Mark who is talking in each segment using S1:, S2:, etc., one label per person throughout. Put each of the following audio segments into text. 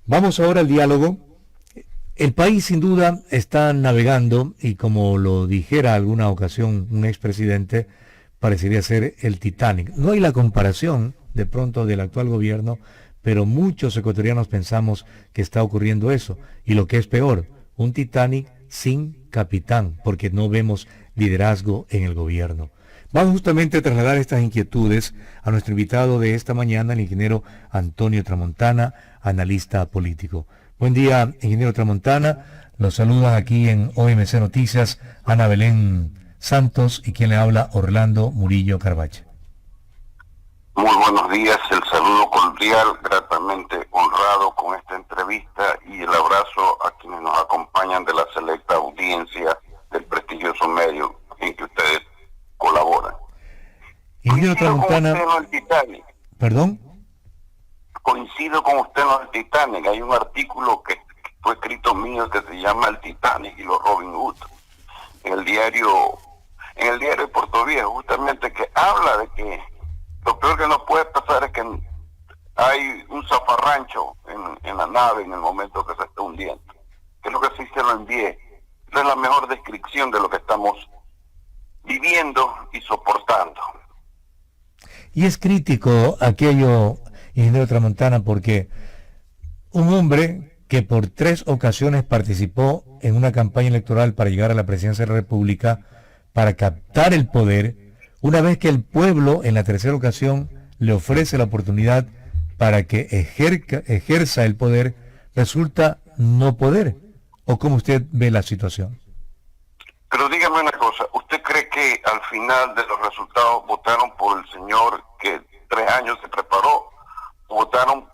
S1: Vamos ahora al diálogo. El país sin duda está navegando y como lo dijera alguna ocasión un expresidente, parecería ser el Titanic. No hay la comparación de pronto del actual gobierno, pero muchos ecuatorianos pensamos que está ocurriendo eso. Y lo que es peor, un Titanic sin capitán, porque no vemos liderazgo en el gobierno. Vamos justamente a trasladar estas inquietudes a nuestro invitado de esta mañana, el ingeniero Antonio Tramontana, analista político. Buen día, ingeniero Tramontana. Los saludan aquí en OMC Noticias Ana Belén Santos y quien le habla Orlando Murillo Carvache.
S2: Muy buenos días, el saludo cordial, gratamente honrado con esta entrevista y el abrazo a quienes nos acompañan de la selecta audiencia del prestigioso medio en que ustedes colaboran.
S1: Ingeniero Tramontana, ¿perdón?
S2: Coincido con usted en el Titanic. Hay un artículo que fue escrito mío que se llama El Titanic y los Robin Hood en el diario de Puerto Viejo, justamente, que habla de que lo peor que nos puede pasar es que hay un zafarrancho en la nave en el momento que se está hundiendo. Que es lo que sí se lo envié. Esa es la mejor descripción de lo que estamos viviendo y soportando.
S1: Y es crítico aquello, ingeniero Tramontana, porque un hombre que por 3 ocasiones participó en una campaña electoral para llegar a la presidencia de la República, para captar el poder, una vez que el pueblo en la 3ª ocasión le ofrece la oportunidad para que ejerza el poder, resulta no poder. ¿O cómo usted ve la situación?
S2: Pero dígame una cosa, ¿usted cree que al final de los resultados votaron por el señor que 3 años se preparó, o votaron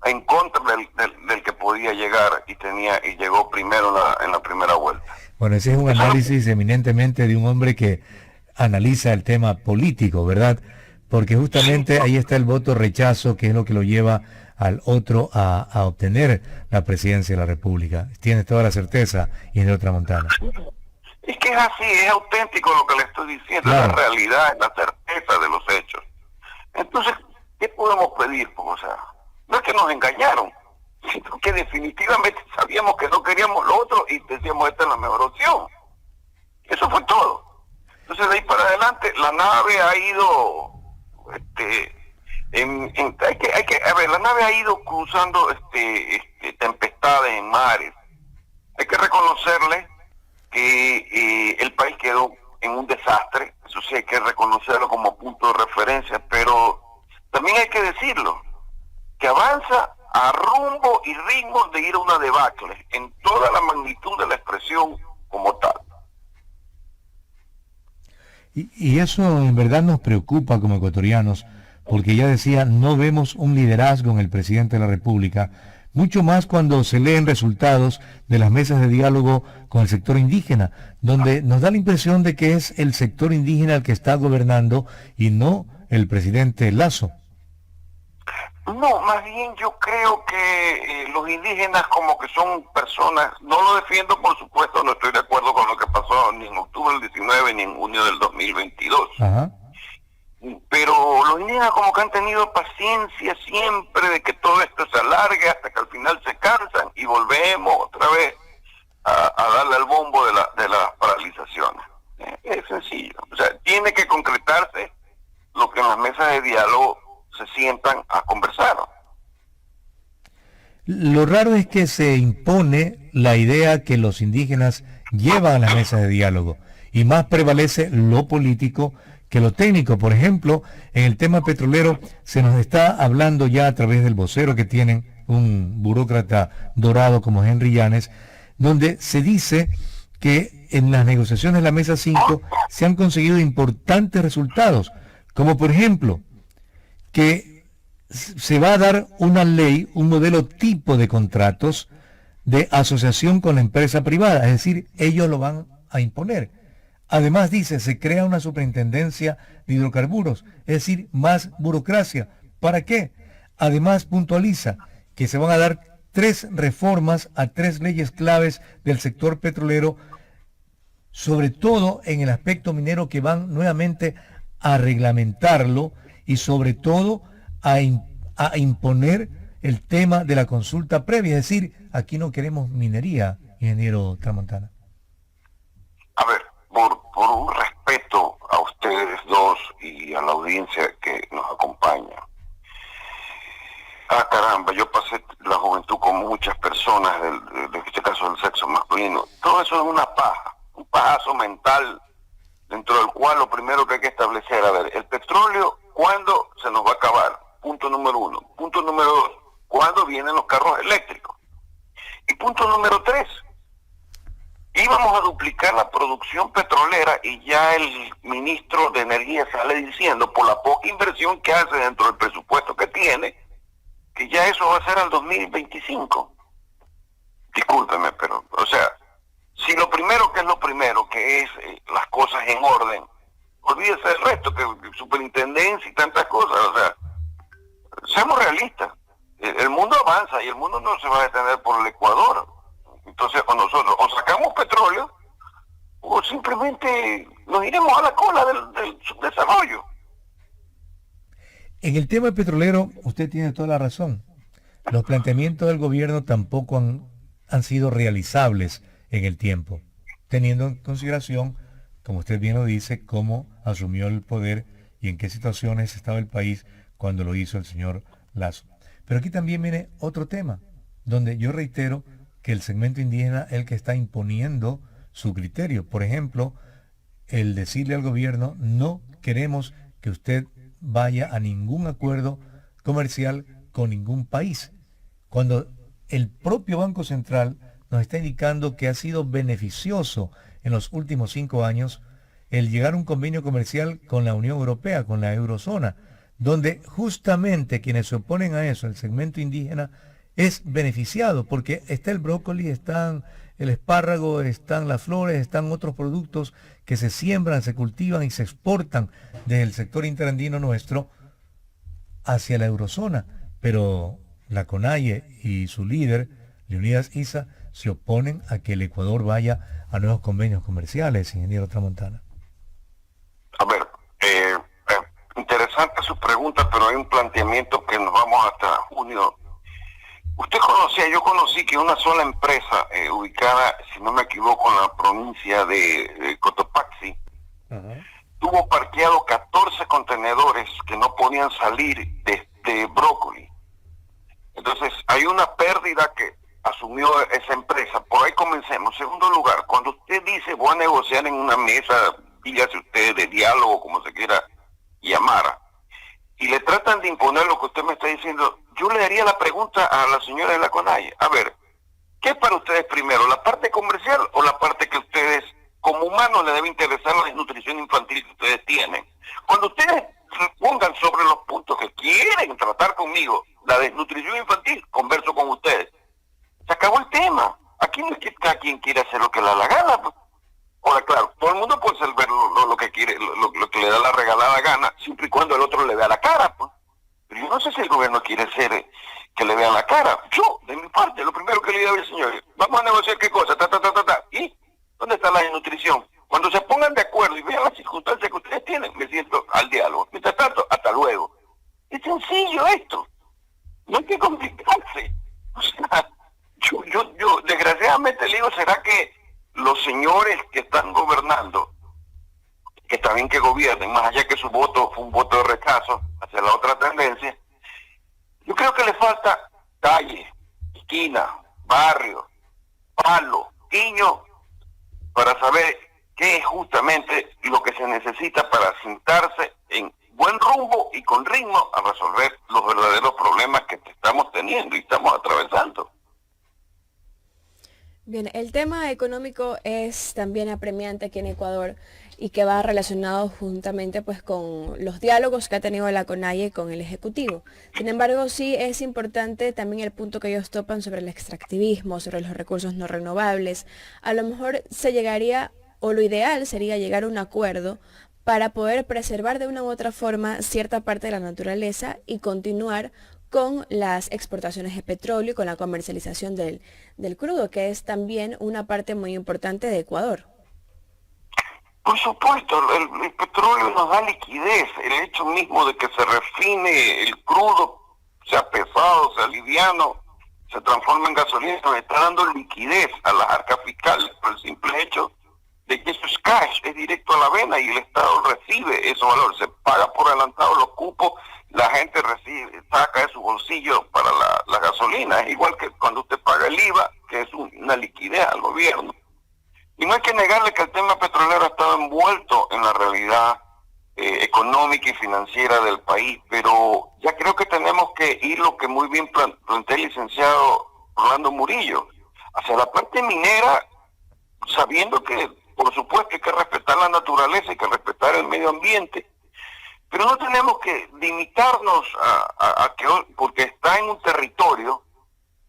S2: en contra del que podía llegar y llegó primero en la primera vuelta?
S1: Bueno, ese es un análisis eminentemente de un hombre que analiza el tema político, ¿verdad? Porque justamente ahí está el voto rechazo, que es lo que lo lleva al otro a obtener la presidencia de la República. Tienes toda la certeza, ingeniero Tramontana.
S2: Es que es así, es auténtico lo que le estoy diciendo, claro. Es la realidad, es la certeza de los hechos. Entonces, ¿qué podemos pedir? O sea, no es que nos engañaron, sino que definitivamente sabíamos que no queríamos lo otro y decíamos, esta es la mejor opción. Eso fue todo. Entonces, de ahí para adelante, la nave ha ido, la nave ha ido cruzando tempestades en mares. Hay que reconocerle que el país quedó en un desastre, eso sí hay que reconocerlo como punto de referencia, pero también hay que decirlo, que avanza a rumbo y ritmo de ir a una debacle, en toda la magnitud de la expresión como tal.
S1: Y eso en verdad nos preocupa como ecuatorianos, porque ya decía, no vemos un liderazgo en el presidente de la República, mucho más cuando se leen resultados de las mesas de diálogo con el sector indígena, donde nos da la impresión de que es el sector indígena el que está gobernando y no el presidente Lasso.
S2: No, más bien yo creo que los indígenas como que son personas, no lo defiendo por supuesto, no estoy de acuerdo con lo que pasó ni en octubre del 19 ni en junio del 2022. Ajá. Pero los indígenas como que han tenido paciencia siempre de que todo esto se alargue hasta que al final se cansan y volvemos otra vez a darle al bombo de las paralizaciones. Es sencillo. O sea, tiene que concretarse lo que en las mesas de diálogo se sientan a conversar.
S1: Lo raro es que se impone la idea que los indígenas llevan a las mesas de diálogo y más prevalece lo político que lo técnico. Por ejemplo, en el tema petrolero se nos está hablando ya a través del vocero que tienen, un burócrata dorado como Henry Llanes, donde se dice que en las negociaciones de la Mesa 5 se han conseguido importantes resultados, como por ejemplo que se va a dar una ley, un modelo tipo de contratos de asociación con la empresa privada, es decir, ellos lo van a imponer. Además dice, se crea una superintendencia de hidrocarburos, es decir, más burocracia. ¿Para qué? Además puntualiza que se van a dar 3 reformas a 3 leyes claves del sector petrolero, sobre todo en el aspecto minero, que van nuevamente a reglamentarlo y sobre todo a imponer el tema de la consulta previa, es decir, aquí no queremos minería, ingeniero Tramontana.
S2: A ver, por un respeto a ustedes dos y a la audiencia que nos acompaña. Caramba, yo pasé la juventud con muchas personas, en este caso del sexo masculino. Todo eso es una paja, un pajazo mental, dentro del cual lo primero que hay que establecer, a ver, el petróleo, ¿cuándo se nos va a acabar? Punto número 1. Punto número 2, ¿cuándo vienen los carros eléctricos? Y punto número 3, íbamos a duplicar la producción petrolera y ya el ministro de Energía sale diciendo, por la poca inversión que hace dentro del presupuesto que tiene, que ya eso va a ser al 2025. Discúlpeme, pero, o sea, si lo primero que es lo primero, que es las cosas en orden, olvídese del resto, que superintendencia y tantas cosas, o sea, seamos realistas. El mundo avanza y el mundo no se va a detener por el Ecuador. Entonces, o nosotros o sacamos petróleo o simplemente nos iremos a la cola del subdesarrollo.
S1: En el tema petrolero, usted tiene toda la razón. Los planteamientos del gobierno tampoco han sido realizables en el tiempo, teniendo en consideración, como usted bien lo dice, cómo asumió el poder y en qué situaciones estaba el país cuando lo hizo el señor Lasso. Pero aquí también viene otro tema, donde yo reitero que el segmento indígena es el que está imponiendo su criterio. Por ejemplo, el decirle al gobierno, no queremos que usted vaya a ningún acuerdo comercial con ningún país, cuando el propio Banco Central nos está indicando que ha sido beneficioso en los últimos 5 años el llegar a un convenio comercial con la Unión Europea, con la Eurozona, donde justamente quienes se oponen a eso, el segmento indígena, es beneficiado, porque está el brócoli, están el espárrago, están las flores, están otros productos que se siembran, se cultivan y se exportan desde el sector interandino nuestro hacia la eurozona. Pero la CONAIE y su líder, Leonidas Issa, se oponen a que el Ecuador vaya a nuevos convenios comerciales, ingeniero Tramontana.
S2: A ver, interesante su pregunta, pero hay un planteamiento que nos vamos hasta junio. Yo conocí que una sola empresa ubicada, si no me equivoco, en la provincia de Cotopaxi, tuvo parqueado 14 contenedores que no podían salir de brócoli. Entonces, hay una pérdida que asumió esa empresa. Por ahí comencemos. Segundo lugar, cuando usted dice voy a negociar en una mesa, dígase usted, de diálogo, como se quiera llamar, y le tratan de imponer lo que usted me está diciendo, yo le daría la pregunta a la señora de la CONAIE. A ver, ¿qué es para ustedes primero, la parte comercial o la parte que ustedes, como humanos, les debe interesar la desnutrición infantil que ustedes tienen? Cuando ustedes pongan sobre los puntos que quieren tratar conmigo la desnutrición infantil, converso con ustedes. Se acabó el tema. Aquí no es que cada quien quiere hacer lo que le da la gana. Pues. Ahora, claro, todo el mundo puede ver lo que quiere, lo que le da la regalada gana, siempre y cuando el otro le vea la cara. Pues. Pero yo no sé si el gobierno quiere ser que le vean la cara. Yo, de mi parte, lo primero que le digo al señor, vamos a negociar qué cosa, ¿y dónde está la desnutrición? Cuando se pongan de acuerdo y vean las circunstancias que ustedes tienen, me siento al diálogo. Mientras tanto, hasta luego. Es sencillo esto. No hay que complicarse. O sea, yo desgraciadamente le digo, ¿será que los señores que están gobernando, que está bien que gobiernen, más allá que su voto fue un voto de rechazo hacia la otra tendencia, yo creo que le falta calle, esquina, barrio, palo, guiño, para saber qué es justamente lo que se necesita para sentarse en buen rumbo y con ritmo a resolver los verdaderos problemas que estamos teniendo y estamos atravesando.
S3: Bien, el tema económico es también apremiante aquí en Ecuador y que va relacionado juntamente pues con los diálogos que ha tenido la CONAIE con el Ejecutivo. Sin embargo, sí es importante también el punto que ellos topan sobre el extractivismo, sobre los recursos no renovables. A lo mejor se llegaría, o lo ideal sería llegar a un acuerdo para poder preservar de una u otra forma cierta parte de la naturaleza y continuar con las exportaciones de petróleo y con la comercialización del crudo, que es también una parte muy importante de Ecuador.
S2: Por supuesto, el petróleo nos da liquidez. El hecho mismo de que se refine el crudo sea pesado, sea liviano, se transforma en gasolina, nos está dando liquidez a las arcas fiscales por el simple hecho de que eso es cash, es directo a la vena y el Estado recibe ese valor, se paga por adelantado los cupos, la gente recibe, saca de su bolsillo para la gasolina, es igual que cuando usted paga el IVA, que es una liquidez al gobierno. Y no hay que negarle que el tema petrolero ha estado envuelto en la realidad económica y financiera del país, pero ya creo que tenemos que ir, lo que muy bien planteó el licenciado Orlando Murillo, hacia la parte minera, sabiendo que por supuesto hay que respetar la naturaleza, hay que respetar el medio ambiente, pero no tenemos que limitarnos a que, porque está en un territorio,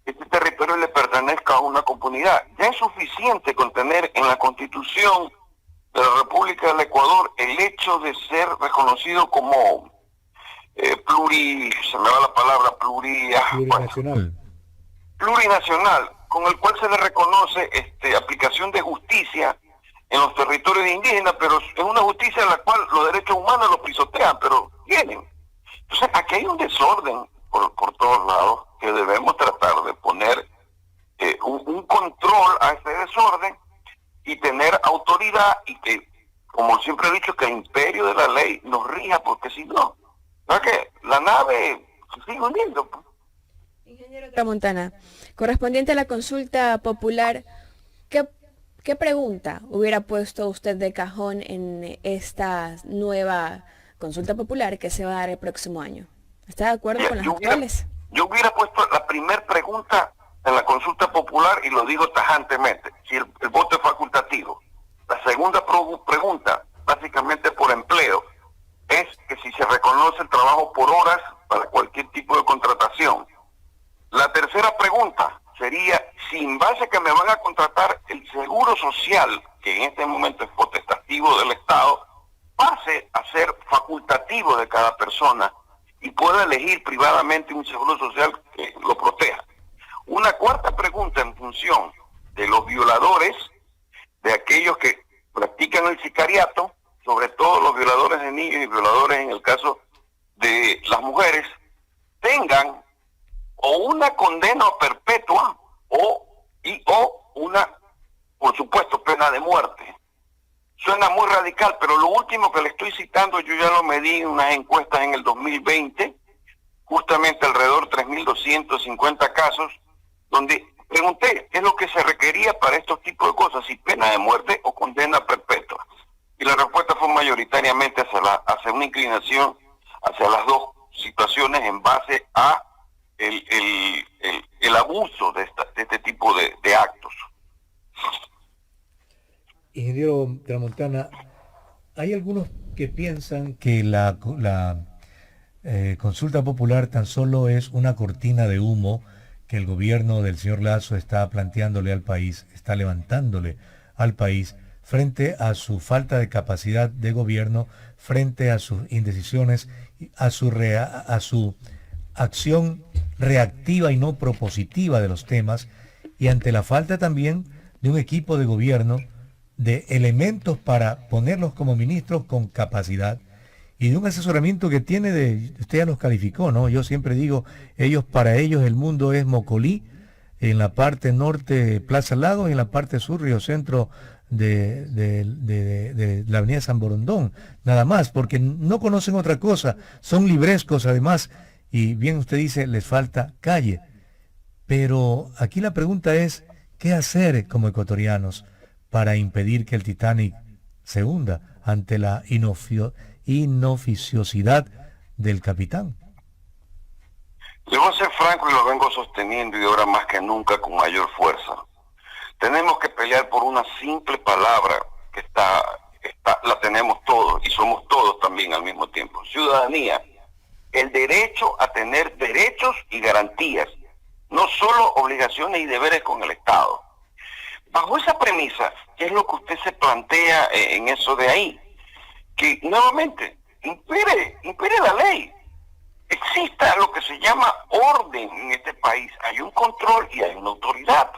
S2: este territorio le pertenezca a una comunidad. Ya es suficiente con tener en la Constitución de la República del Ecuador el hecho de ser reconocido como
S1: plurinacional.
S2: Plurinacional, con el cual se le reconoce aplicación de justicia en los territorios indígenas, pero es una justicia en la cual los derechos humanos los pisotean, pero tienen. Entonces, aquí hay un desorden por todos lados que debemos tratar de poner un control a ese desorden y tener autoridad y que, como siempre he dicho, que el imperio de la ley nos rija, porque si no, ¿verdad que la nave se sigue hundiendo?
S3: Ingeniero Tramontana, correspondiente a la consulta popular, ¿qué pregunta hubiera puesto usted de cajón en esta nueva consulta popular que se va a dar el próximo año? ¿Está de acuerdo con las actuales?
S2: Yo hubiera puesto la primera pregunta en la consulta popular y lo digo tajantemente, si el voto es facultativo. La segunda pregunta, básicamente por empleo, es que si se reconoce el trabajo por horas para cualquier tipo de contratación. La tercera pregunta sería si en base a que me van a contratar el seguro social, que en este momento es potestativo del Estado, pase a ser facultativo de cada persona y pueda elegir privadamente un seguro social que lo proteja. Una cuarta pregunta en función de los violadores, de aquellos que practican el sicariato, sobre todo los violadores de niños y violadores en el caso de las mujeres, tengan o una condena perpetua o una, por supuesto, pena de muerte. Suena muy radical, pero lo último que le estoy citando, yo ya lo medí en unas encuestas en el 2020, justamente alrededor de 3.250 casos, donde pregunté qué es lo que se requería para estos tipos de cosas, si pena de muerte o condena perpetua. Y la respuesta fue mayoritariamente hacia una inclinación hacia las dos situaciones en base a el abuso de este tipo de actos.
S1: Ingeniero Tramontana, hay algunos que piensan que la consulta popular tan solo es una cortina de humo que el gobierno del señor Lasso está planteándole al país, está levantándole al país frente a su falta de capacidad de gobierno, frente a sus indecisiones, a su acción reactiva y no propositiva de los temas, y ante la falta también de un equipo de gobierno, de elementos para ponerlos como ministros con capacidad, y de un asesoramiento que tiene usted ya los calificó, ¿no? Yo siempre digo, para ellos el mundo es Mocolí, en la parte norte Plaza Lagos y en la parte sur Río Centro de la avenida San Borondón, nada más, porque no conocen otra cosa, son librescos además, y bien usted dice, les falta calle. Pero aquí la pregunta es, ¿qué hacer como ecuatorianos para impedir que el Titanic se hunda ante la inoficiosidad del capitán?
S2: Yo voy a ser franco y lo vengo sosteniendo, y ahora más que nunca con mayor fuerza. Tenemos que pelear por una simple palabra que la tenemos todos y somos todos también al mismo tiempo. Ciudadanía. El derecho a tener derechos y garantías, no solo obligaciones y deberes con el Estado. Bajo esa premisa, ¿qué es lo que usted se plantea en eso de ahí? Que nuevamente impere la ley. Exista lo que se llama orden en este país. Hay un control y hay una autoridad.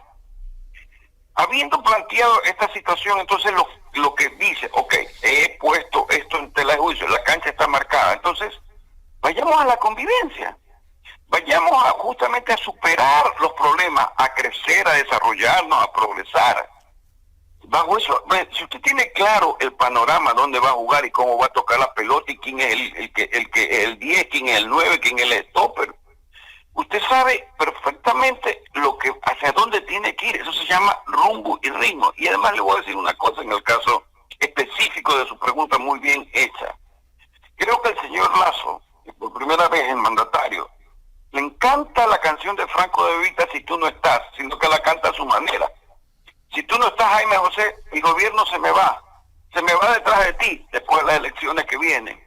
S2: Habiendo planteado esta situación, entonces lo que dice, ok, he puesto esto en tela de juicio, la cancha está marcada, entonces vayamos a la convivencia. vayamos justamente a superar los problemas, a crecer, a desarrollarnos, a progresar. Bajo eso, si usted tiene claro el panorama, dónde va a jugar y cómo va a tocar la pelota y quién es el 10, quién es el 9, quién es el stopper, usted sabe perfectamente hacia dónde tiene que ir. Eso se llama rumbo y ritmo. Y además le voy a decir una cosa en el caso específico de su pregunta muy bien hecha. Creo que el señor Lasso, por primera vez el mandatario, le encanta la canción de Franco de Vita, Si tú no estás, sino que la canta a su manera. Si tú no estás, Jaime José, mi gobierno se me va detrás de ti después de las elecciones que vienen.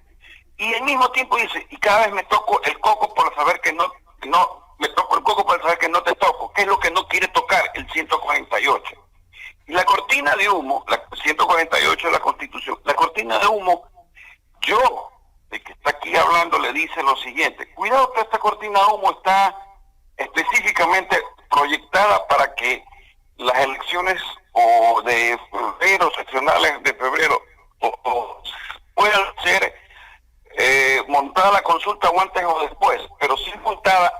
S2: Y al mismo tiempo dice, y cada vez me toco el coco por saber que no me toco el coco para saber que no te toco. ¿Qué es lo que no quiere tocar? El 148. Y la cortina de humo, la 148 de la Constitución, la cortina de humo, yo, el que está aquí hablando, le dice lo siguiente: cuidado que esta cortina de humo está específicamente proyectada para que las elecciones o de febrero, seccionales de febrero, o puedan ser montada la consulta o antes o después, pero sí montada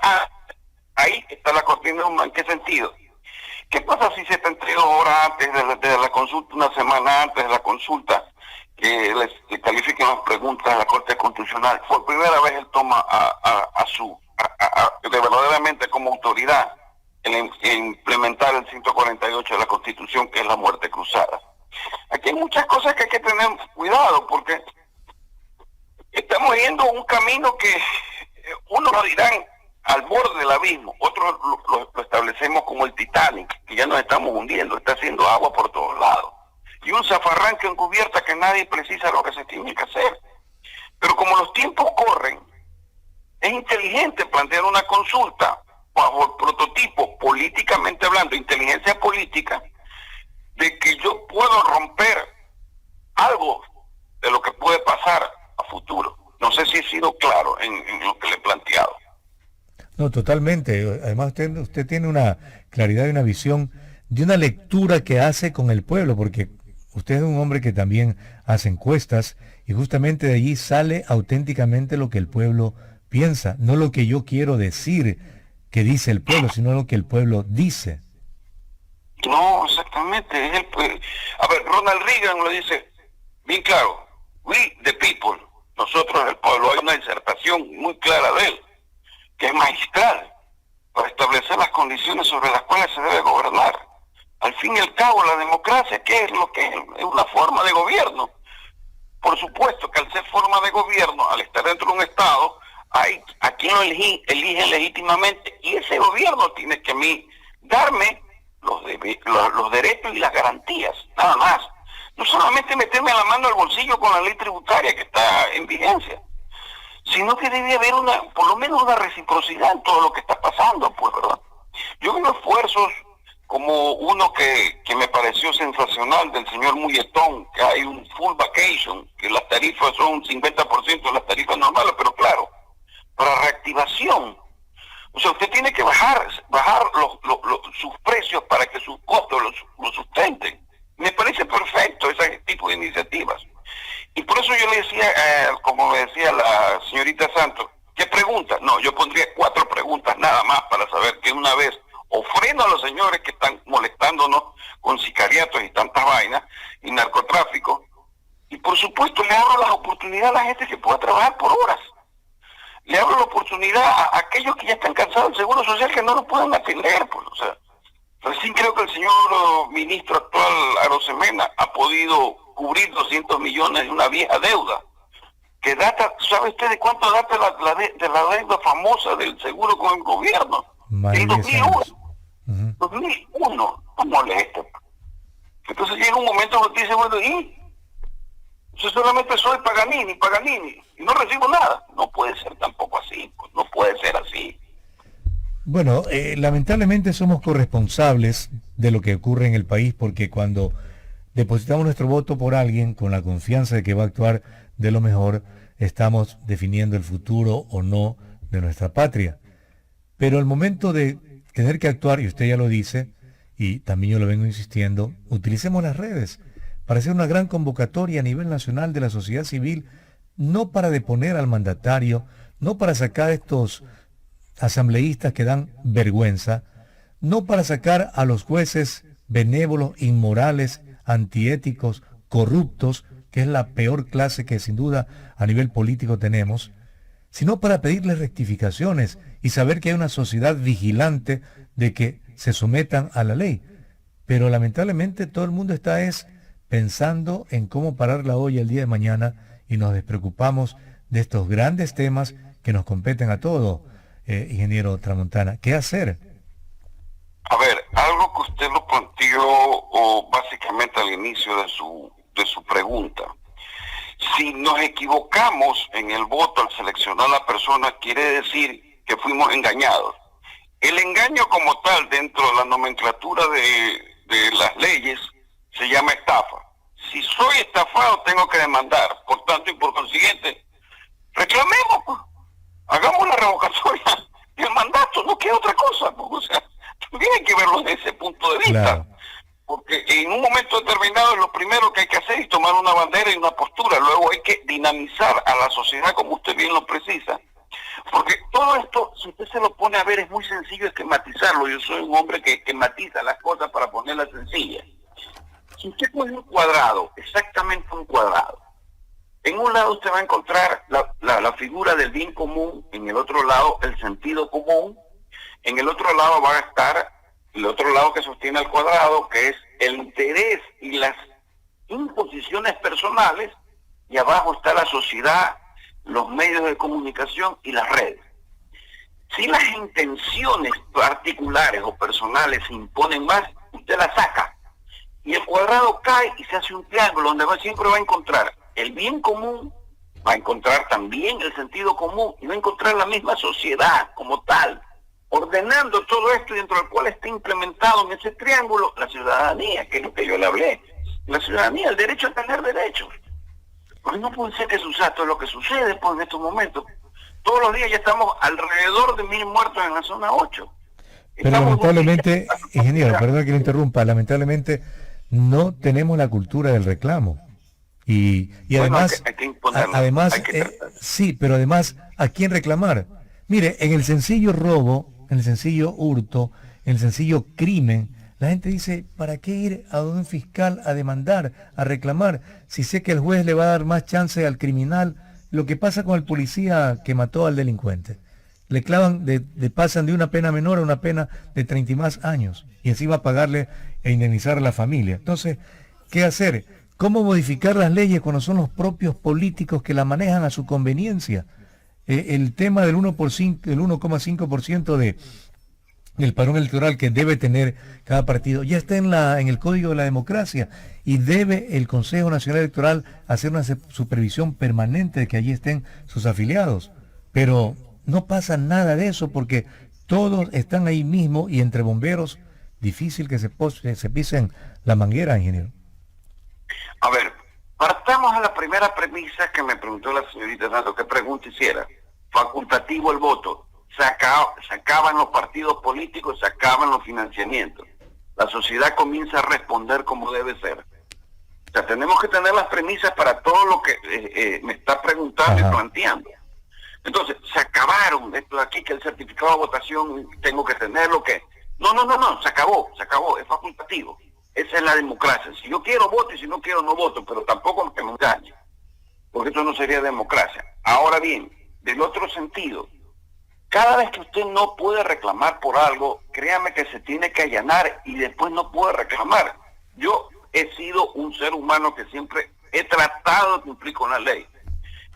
S2: ahí está la cortina de humo. ¿En qué sentido? ¿Qué pasa si se te entrega 2 horas antes de la consulta, una semana antes de la consulta, que le califiquen las preguntas de la Corte Constitucional? Por primera vez él toma de verdaderamente como autoridad el implementar el 148 de la Constitución, que es la muerte cruzada. Aquí hay muchas cosas que hay que tener cuidado, porque estamos yendo un camino que unos lo dirán al borde del abismo, otros lo establecemos como el Titanic, que ya nos estamos hundiendo, está haciendo agua por todos lados, y un zafarranque encubierta que nadie precisa lo que se tiene que hacer. Pero como los tiempos corren, es inteligente plantear una consulta bajo el prototipo, políticamente hablando, inteligencia política, de que yo puedo romper algo de lo que puede pasar a futuro. No sé si he sido claro en lo que le he planteado.
S1: No, totalmente. Además, usted tiene una claridad y una visión de una lectura que hace con el pueblo, porque usted es un hombre que también hace encuestas y justamente de allí sale auténticamente lo que el pueblo piensa, no lo que yo quiero decir que dice el pueblo, sino lo que el pueblo dice.
S2: No, exactamente. A ver, Ronald Reagan lo dice bien claro: we the people, nosotros el pueblo. Hay una disertación muy clara de él, que es magistral, para establecer las condiciones sobre las cuales se debe gobernar. Al fin y al cabo, la democracia, ¿qué es lo que es? Es una forma de gobierno. Por supuesto que al ser forma de gobierno, al estar dentro de un Estado, hay a quien lo eligen legítimamente, y ese gobierno tiene que a mí darme los derechos y las garantías, nada más. No solamente meterme la mano al bolsillo con la ley tributaria que está en vigencia, sino que debe haber por lo menos una reciprocidad en todo lo que está pasando, pues, ¿verdad? Yo veo esfuerzos como uno que me pareció sensacional del señor Mulletón, que hay un full vacation, que las tarifas son un 50% de las tarifas normales, pero claro, para reactivación. O sea, usted tiene que bajar sus precios para que sus costos lo sustenten. Me parece perfecto ese tipo de iniciativas. Y por eso yo le decía, como me decía la señorita Santos, ¿qué preguntas? No, yo pondría 4 preguntas nada más para saber que una vez o freno a los señores que están molestándonos con sicariatos y tantas vainas y narcotráfico, y por supuesto le abro las oportunidades a la gente que pueda trabajar por horas. Le abro la oportunidad a aquellos que ya están cansados del Seguro Social, que no lo pueden atender, pues, o sea. Recién creo que el señor ministro actual, Arosemena, ha podido cubrir 200 millones de una vieja deuda, que data, ¿sabe usted de cuánto data de la deuda famosa del seguro con el gobierno? En 2001. 2001, no molesta. Entonces llega un momento donde dice, bueno, ¿y? Yo solamente soy Paganini, y no recibo nada. No puede ser tampoco así, pues, no puede ser así.
S1: Bueno, lamentablemente somos corresponsables de lo que ocurre en el país, porque cuando depositamos nuestro voto por alguien con la confianza de que va a actuar de lo mejor, estamos definiendo el futuro o no de nuestra patria. Pero al momento de tener que actuar, y usted ya lo dice, y también yo lo vengo insistiendo, utilicemos las redes para hacer una gran convocatoria a nivel nacional de la sociedad civil, no para deponer al mandatario, no para sacar estos asambleístas que dan vergüenza, no para sacar a los jueces benévolos, inmorales, antiéticos, corruptos, que es la peor clase que sin duda a nivel político tenemos, sino para pedirles rectificaciones y saber que hay una sociedad vigilante de que se sometan a la ley. Pero lamentablemente todo el mundo está pensando en cómo parar la olla el día de mañana y nos despreocupamos de estos grandes temas que nos competen a todos, ingeniero Tramontana. ¿Qué hacer?
S2: A ver, algo que usted lo planteó básicamente al inicio de su pregunta. Si nos equivocamos en el voto al seleccionar a la persona, quiere decir que fuimos engañados. El engaño como tal, dentro de la nomenclatura de las leyes, se llama estafa. Si soy estafado, tengo que demandar. Por tanto y por consiguiente, reclamemos, pues. Hagamos la revocatoria del mandato, no que otra cosa, pues. O sea, también hay que verlo desde ese punto de vista.
S1: Claro.
S2: Porque en un momento determinado lo primero que hay que hacer es tomar una bandera y una postura. Luego hay que dinamizar a la sociedad, como usted bien lo precisa. Porque todo esto, si usted se lo pone a ver, es muy sencillo esquematizarlo. Yo soy un hombre que esquematiza las cosas para ponerlas sencillas. Si usted coge un cuadrado, exactamente un cuadrado, en un lado usted va a encontrar la figura del bien común, en el otro lado el sentido común, en el otro lado va a estar el otro lado que sostiene el cuadrado, que es el interés y las imposiciones personales, y abajo está la sociedad, los medios de comunicación y las redes. Si las intenciones particulares o personales se imponen más, usted las saca, y el cuadrado cae y se hace un triángulo donde siempre va a encontrar el bien común, va a encontrar también el sentido común, y va a encontrar la misma sociedad como tal, ordenando todo esto, dentro del cual está implementado en ese triángulo la ciudadanía, que es lo que yo le hablé. La ciudadanía, el derecho a tener derechos. Pues no puede ser que suceda todo lo que sucede pues, en estos momentos. Todos los días ya estamos alrededor de 1.000 muertos en la zona 8.
S1: Pero lamentablemente, ingeniero, perdón que lo interrumpa, lamentablemente no tenemos la cultura del reclamo. Y bueno, además, hay que imponerlo, además sí, pero además, ¿a quién reclamar? Mire, en el sencillo robo, en el sencillo hurto, en el sencillo crimen, la gente dice, ¿para qué ir a un fiscal a demandar, a reclamar, si sé que el juez le va a dar más chance al criminal? Lo que pasa con el policía que mató al delincuente. Le clavan, pasan de una pena menor a una pena de 30 y más años, y encima pagarle e indemnizar a la familia. Entonces, ¿qué hacer? ¿Cómo modificar las leyes cuando son los propios políticos que la manejan a su conveniencia? El tema del 1,5% del padrón electoral que debe tener cada partido ya está en el Código de la Democracia, y debe el Consejo Nacional Electoral hacer una supervisión permanente de que allí estén sus afiliados. Pero no pasa nada de eso porque todos están ahí mismo, y entre bomberos difícil que se pisen la manguera, ingeniero.
S2: A ver, partamos a la primera premisa que me preguntó la señorita Santos. ¿Qué pregunta hiciera? Facultativo el voto. Se acaban los partidos políticos, se acaban los financiamientos. La sociedad comienza a responder como debe ser. O sea, tenemos que tener las premisas para todo lo que me está preguntando y planteando. Entonces, se acabaron esto de aquí, que el certificado de votación tengo que tenerlo, que... No, se acabó, es facultativo. Esa es la democracia. Si yo quiero voto y si no quiero no voto, pero tampoco que me engañe, porque eso no sería democracia. Ahora bien, del otro sentido, cada vez que usted no puede reclamar por algo, créame que se tiene que allanar y después no puede reclamar. Yo he sido un ser humano que siempre he tratado de cumplir con la ley,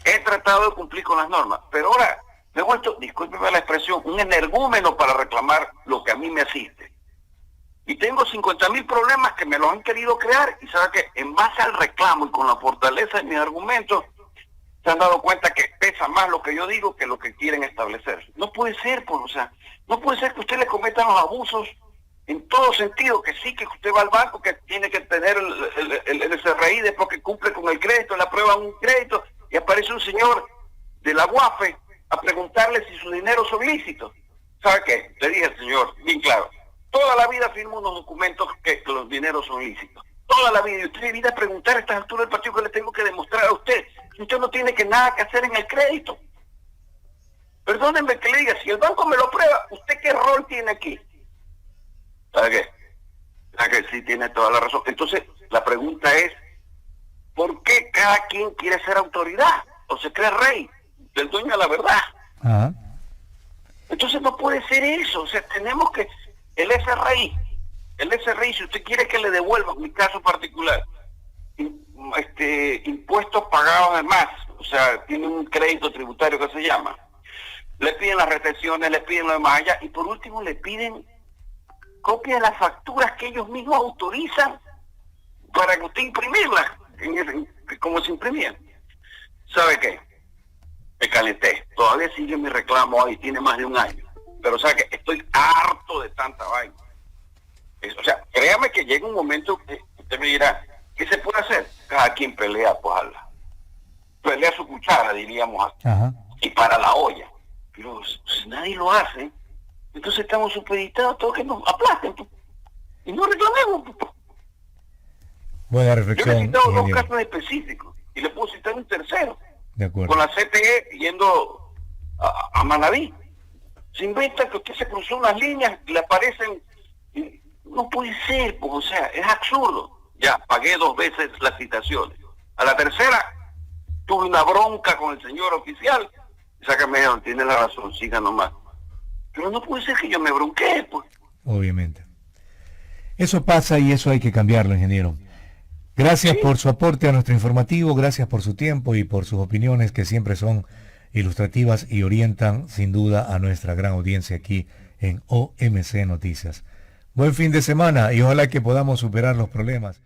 S2: he tratado de cumplir con las normas, pero ahora me he vuelto, discúlpeme la expresión, un energúmeno para reclamar lo que a mí me asiste. Y tengo 50.000 problemas que me los han querido crear, y sabe que en base al reclamo y con la fortaleza de mis argumentos, se han dado cuenta que pesa más lo que yo digo que lo que quieren establecer. No puede ser, pues, o sea, no puede ser que usted le cometan los abusos en todo sentido, que sí, que usted va al banco, que tiene que tener el SRI después que cumple con el crédito, le aprueban un crédito, y aparece un señor de la UAFE a preguntarle si su dinero son lícitos. ¿Sabe qué? Le dije al señor, bien claro, toda la vida firmo unos documentos que los dineros son lícitos. Toda la vida. Y usted viene a preguntar a estas alturas del partido que le tengo que demostrar a usted. Usted no tiene que nada que hacer en el crédito. Perdónenme que le diga, si el banco me lo prueba, ¿usted qué rol tiene aquí? ¿Sabe qué? ¿Sabe que sí tiene toda la razón? Entonces, la pregunta es, ¿por qué cada quien quiere ser autoridad? ¿O se cree rey? El dueño de la verdad.
S1: Ajá.
S2: Entonces no puede ser eso. O sea, tenemos que... El SRI, si usted quiere que le devuelva, en mi caso particular, impuestos pagados de más, o sea, tiene un crédito tributario que se llama, le piden las retenciones, le piden lo demás allá, y por último le piden copia de las facturas que ellos mismos autorizan para que usted imprimirlas, como se imprimían. ¿Sabe qué? Me calenté. Todavía sigue mi reclamo ahí, tiene más de un año. Pero sabe que estoy harto de tanta vaina. O sea, créame que llega un momento que usted me dirá, ¿qué se puede hacer? Cada quien pelea, pues pelea su cuchara, diríamos así.
S1: Ajá.
S2: Y para la olla. Pero si nadie lo hace, entonces estamos supeditados a todos que nos aplasten, pues, y no reclamemos, pues.
S1: Buena
S2: Yo
S1: reflexión,
S2: he citado dos
S1: ingeniero.
S2: casos específicos y le puedo citar un tercero.
S1: De acuerdo.
S2: Con la CTE yendo a Manaví. Se inventa que usted se cruzó unas líneas y le aparecen... No puede ser, pues, o sea, es absurdo. Ya, pagué 2 veces las citaciones. A la tercera, tuve una bronca con el señor oficial. Y sácame, tiene la razón, siga nomás. Pero no puede ser que yo me bronquee, pues.
S1: Obviamente. Eso pasa y eso hay que cambiarlo, ingeniero. Gracias por su aporte a nuestro informativo, gracias por su tiempo y por sus opiniones que siempre son ilustrativas y orientan sin duda a nuestra gran audiencia aquí en OMC Noticias. Buen fin de semana y ojalá que podamos superar los problemas.